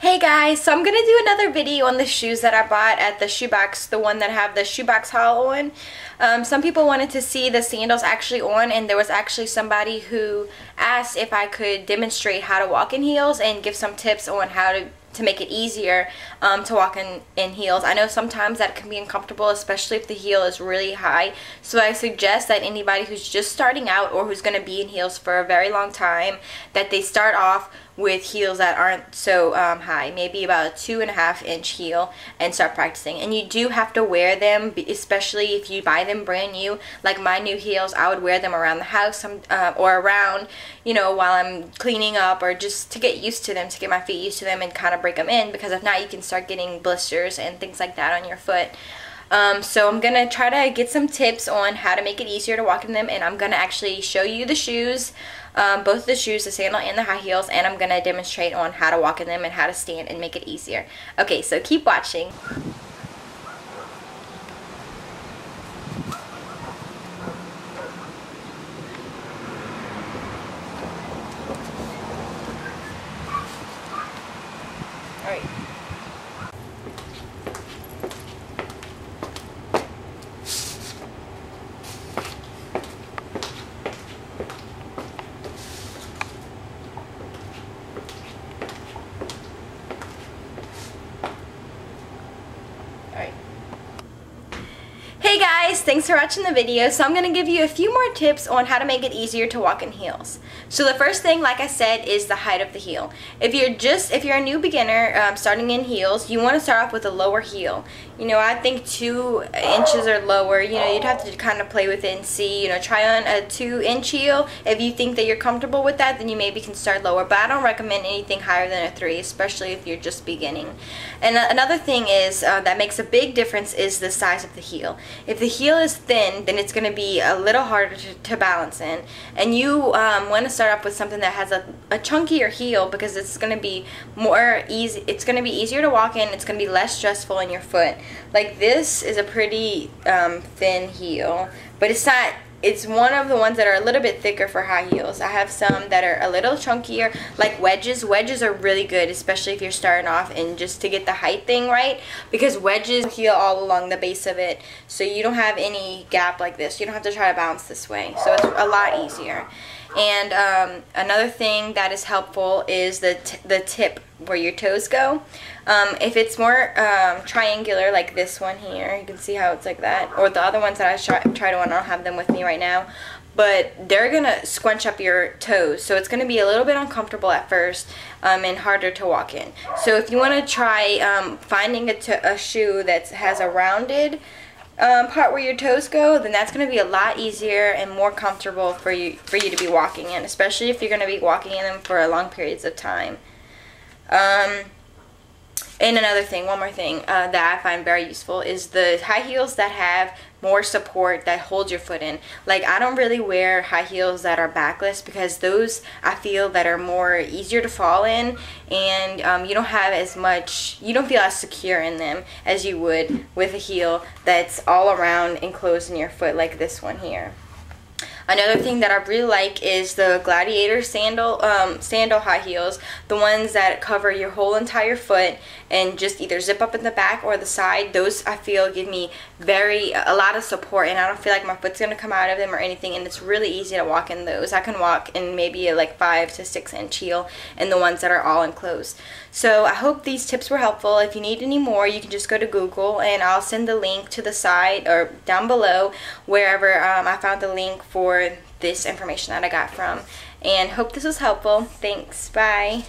Hey guys, so I'm going to do another video on the shoes that I bought at the shoebox, the one that have the shoebox haul on. Some people wanted to see the sandals actually on, and there was actually somebody who asked if I could demonstrate how to walk in heels and give some tips on how to make it easier to walk in heels. I know sometimes that can be uncomfortable, especially if the heel is really high, so I suggest that anybody who's just starting out or who's going to be in heels for a very long time, that they start off with heels that aren't so high, maybe about a 2.5 inch heel, and start practicing. And you do have to wear them, especially if you buy them brand new. Like my new heels, I would wear them around the house or around, you know, while I'm cleaning up, or just to get used to them, to get my feet used to them and kind of break them in, because if not you can start getting blisters and things like that on your foot. So I'm going to try to get some tips on how to make it easier to walk in them, and I'm going to actually show you the shoes, both the shoes, the sandal and the high heels, and I'm going to demonstrate on how to walk in them and how to stand and make it easier. Okay, so keep watching. Alright. Hey guys, thanks for watching the video. So I'm going to give you a few more tips on how to make it easier to walk in heels. So the first thing, like I said, is the height of the heel. If you're a new beginner starting in heels, you want to start off with a lower heel. You know, I think 2 inches or lower. You know, you'd have to kind of play with it and see. You know, try on a 2-inch heel. If you think that you're comfortable with that, then you maybe can start lower. But I don't recommend anything higher than a 3, especially if you're just beginning. And another thing is that makes a big difference is the size of the heel. If the heel is thin, then it's going to be a little harder to balance in. And you want to start off with something that has a chunkier heel, because it's going to be more easy. It's going to be easier to walk in. It's going to be less stressful in your foot. Like this is a pretty thin heel, but it's not. It's one of the ones that are a little bit thicker for high heels. I have some that are a little chunkier, like wedges. Wedges are really good, especially if you're starting off and just to get the height thing right, because wedges heel all along the base of it, so you don't have any gap like this. You don't have to try to bounce this way, so it's a lot easier. And another thing that is helpful is the tip where your toes go. If it's more triangular, like this one here, you can see how it's like that, or the other ones that I tried on, I don't have them with me right now, but they're gonna squunch up your toes, so it's gonna be a little bit uncomfortable at first and harder to walk in. So if you want to try finding a shoe that has a rounded part where your toes go, then that's going to be a lot easier and more comfortable for you to be walking in, especially if you're going to be walking in them for long periods of time. And another thing, one more thing that I find very useful is the high heels that have more support, that hold your foot in. Like, I don't really wear high heels that are backless, because those I feel that are more easier to fall in, and you don't have as much, you don't feel as secure in them as you would with a heel that's all around enclosed in your foot, like this one here. Another thing that I really like is the Gladiator sandal high heels, the ones that cover your whole entire foot and just either zip up in the back or the side. Those I feel give me a lot of support, and I don't feel like my foot's gonna come out of them or anything, and it's really easy to walk in those. I can walk in maybe a 5 to 6 inch heel in the ones that are all enclosed. So I hope these tips were helpful. If you need any more, you can just go to Google, and I'll send the link to the site or down below, wherever I found the link for this information that I got from. And hope this was helpful. Thanks. Bye.